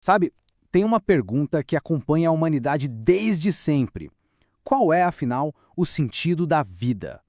Sabe, tem uma pergunta que acompanha a humanidade desde sempre. Qual é, afinal, o sentido da vida?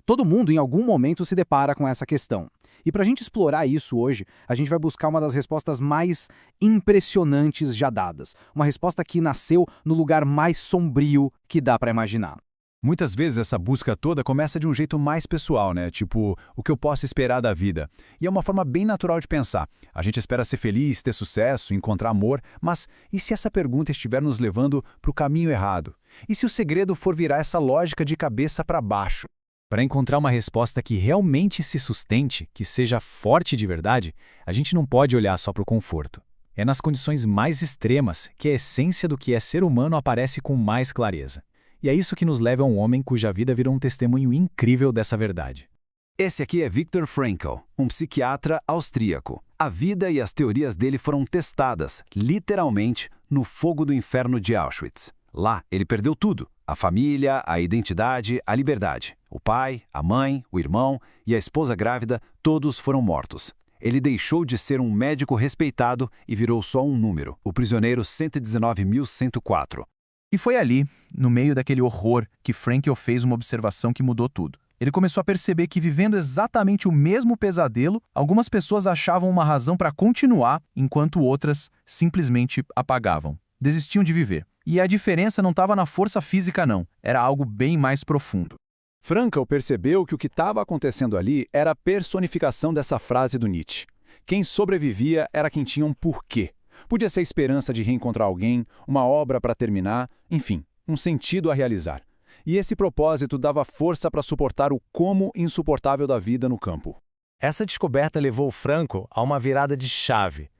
Todo mundo, em algum momento, se depara com essa questão. E para a gente explorar isso hoje, a gente vai buscar uma das respostas mais impressionantes já dadas. Uma resposta que nasceu no lugar mais sombrio que dá para imaginar. Muitas vezes essa busca toda começa de um jeito mais pessoal, né? Tipo, o que eu posso esperar da vida? E é uma forma bem natural de pensar. A gente espera ser feliz, ter sucesso, encontrar amor, mas e se essa pergunta estiver nos levando para o caminho errado? E se o segredo for virar essa lógica de cabeça para baixo? Para encontrar uma resposta que realmente se sustente, que seja forte de verdade, a gente não pode olhar só para o conforto. É nas condições mais extremas que a essência do que é ser humano aparece com mais clareza. E é isso que nos leva a um homem cuja vida virou um testemunho incrível dessa verdade. Esse aqui é Viktor Frankl, um psiquiatra austríaco. A vida e as teorias dele foram testadas, literalmente, no fogo do inferno de Auschwitz. Lá, ele perdeu tudo: a família, a identidade, a liberdade. O pai, a mãe, o irmão e a esposa grávida, todos foram mortos. Ele deixou de ser um médico respeitado e virou só um número, o prisioneiro 119.104. E foi ali, no meio daquele horror, que Frankl fez uma observação que mudou tudo. Ele começou a perceber que, vivendo exatamente o mesmo pesadelo, algumas pessoas achavam uma razão para continuar, enquanto outras simplesmente apagavam, desistiam de viver. E a diferença não estava na força física, não. Era algo bem mais profundo. Frankl percebeu que o que estava acontecendo ali era a personificação dessa frase do Nietzsche. Quem sobrevivia era quem tinha um porquê. Podia ser a esperança de reencontrar alguém, uma obra para terminar, enfim, um sentido a realizar. E esse propósito dava força para suportar o como insuportável da vida no campo. Essa descoberta levou Frankl a uma virada de chave,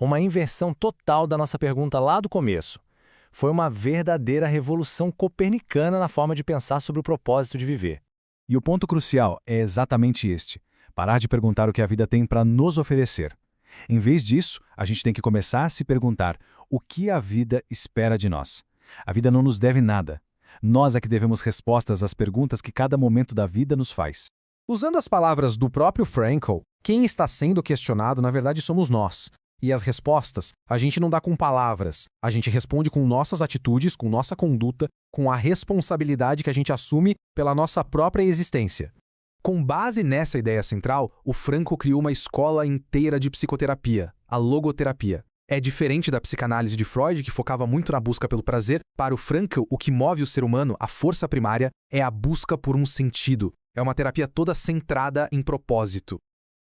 uma inversão total da nossa pergunta lá do começo. Foi uma verdadeira revolução copernicana na forma de pensar sobre o propósito de viver. E o ponto crucial é exatamente este: parar de perguntar o que a vida tem para nos oferecer. Em vez disso, a gente tem que começar a se perguntar o que a vida espera de nós. A vida não nos deve nada. Nós é que devemos respostas às perguntas que cada momento da vida nos faz. Usando as palavras do próprio Frankl, quem está sendo questionado, na verdade, somos nós. E as respostas, a gente não dá com palavras. A gente responde com nossas atitudes, com nossa conduta, com a responsabilidade que a gente assume pela nossa própria existência. Com base nessa ideia central, o Frankl criou uma escola inteira de psicoterapia, a logoterapia. É diferente da psicanálise de Freud, que focava muito na busca pelo prazer. Para o Frankl, o que move o ser humano, a força primária, é a busca por um sentido. É uma terapia toda centrada em propósito.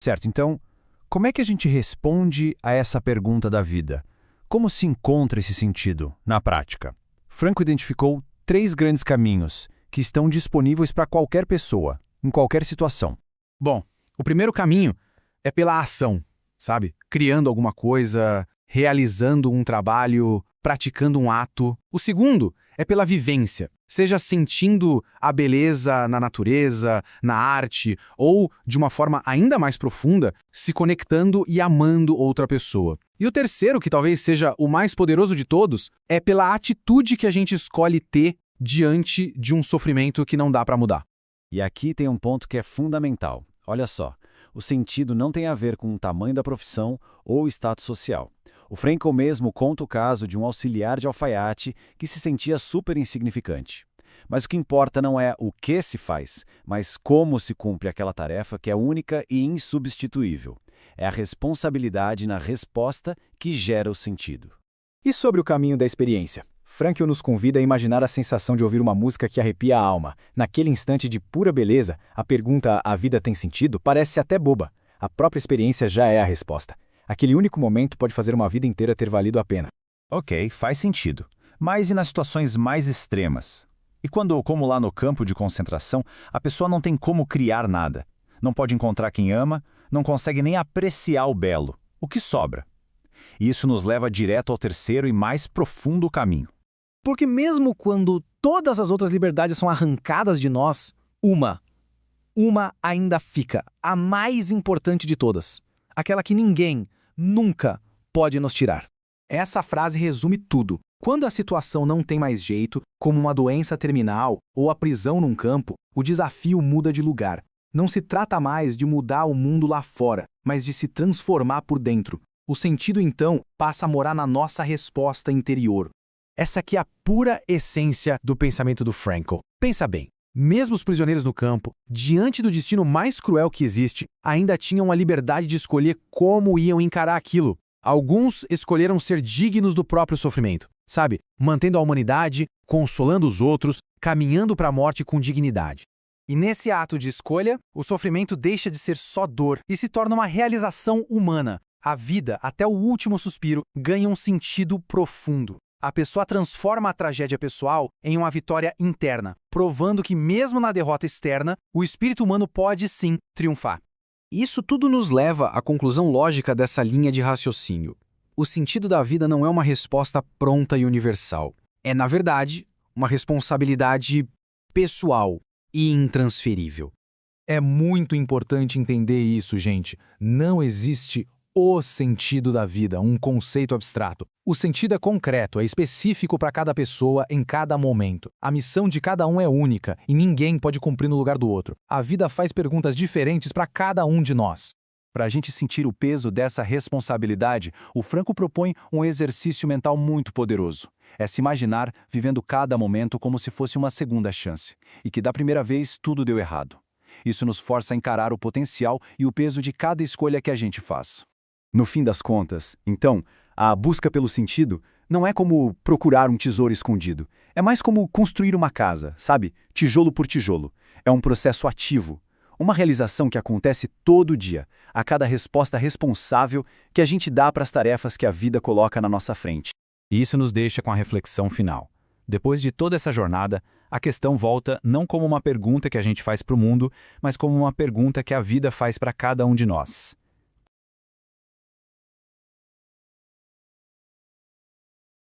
Certo, então, como é que a gente responde a essa pergunta da vida? Como se encontra esse sentido, na prática? Frankl identificou 3 grandes caminhos que estão disponíveis para qualquer pessoa, em qualquer situação. Bom, o primeiro caminho é pela ação, sabe? Criando alguma coisa, realizando um trabalho, praticando um ato. O segundo é pela vivência, seja sentindo a beleza na natureza, na arte, ou, de uma forma ainda mais profunda, se conectando e amando outra pessoa. E o terceiro, que talvez seja o mais poderoso de todos, é pela atitude que a gente escolhe ter diante de um sofrimento que não dá para mudar. E aqui tem um ponto que é fundamental. Olha só, o sentido não tem a ver com o tamanho da profissão ou o status social. O Frankl mesmo conta o caso de um auxiliar de alfaiate que se sentia super insignificante. Mas o que importa não é o que se faz, mas como se cumpre aquela tarefa que é única e insubstituível. É a responsabilidade na resposta que gera o sentido. E sobre o caminho da experiência? Frankl nos convida a imaginar a sensação de ouvir uma música que arrepia a alma. Naquele instante de pura beleza, a pergunta "a vida tem sentido?" parece até boba. A própria experiência já é a resposta. Aquele único momento pode fazer uma vida inteira ter valido a pena. Ok, faz sentido. Mas e nas situações mais extremas? E quando, como lá no campo de concentração, a pessoa não tem como criar nada? Não pode encontrar quem ama, não consegue nem apreciar o belo. O que sobra? E isso nos leva direto ao terceiro e mais profundo caminho. Porque mesmo quando todas as outras liberdades são arrancadas de nós, uma ainda fica, a mais importante de todas. Aquela que ninguém, nunca, pode nos tirar. Essa frase resume tudo. Quando a situação não tem mais jeito, como uma doença terminal ou a prisão num campo, o desafio muda de lugar. Não se trata mais de mudar o mundo lá fora, mas de se transformar por dentro. O sentido, então, passa a morar na nossa resposta interior. Essa aqui é a pura essência do pensamento do Frankl. Pensa bem, mesmo os prisioneiros no campo, diante do destino mais cruel que existe, ainda tinham a liberdade de escolher como iam encarar aquilo. Alguns escolheram ser dignos do próprio sofrimento, sabe? Mantendo a humanidade, consolando os outros, caminhando para a morte com dignidade. E nesse ato de escolha, o sofrimento deixa de ser só dor e se torna uma realização humana. A vida, até o último suspiro, ganha um sentido profundo. A pessoa transforma a tragédia pessoal em uma vitória interna, provando que mesmo na derrota externa, o espírito humano pode sim triunfar. Isso tudo nos leva à conclusão lógica dessa linha de raciocínio. O sentido da vida não é uma resposta pronta e universal. É, na verdade, uma responsabilidade pessoal e intransferível. É muito importante entender isso, gente. Não existe o sentido da vida, um conceito abstrato. O sentido é concreto, é específico para cada pessoa em cada momento. A missão de cada um é única e ninguém pode cumprir no lugar do outro. A vida faz perguntas diferentes para cada um de nós. Para a gente sentir o peso dessa responsabilidade, o Frankl propõe um exercício mental muito poderoso. É se imaginar vivendo cada momento como se fosse uma segunda chance, e que da primeira vez tudo deu errado. Isso nos força a encarar o potencial e o peso de cada escolha que a gente faz. No fim das contas, então, a busca pelo sentido não é como procurar um tesouro escondido. É mais como construir uma casa, sabe? Tijolo por tijolo. É um processo ativo. Uma realização que acontece todo dia, a cada resposta responsável que a gente dá para as tarefas que a vida coloca na nossa frente. E isso nos deixa com a reflexão final. Depois de toda essa jornada, a questão volta não como uma pergunta que a gente faz para o mundo, mas como uma pergunta que a vida faz para cada um de nós.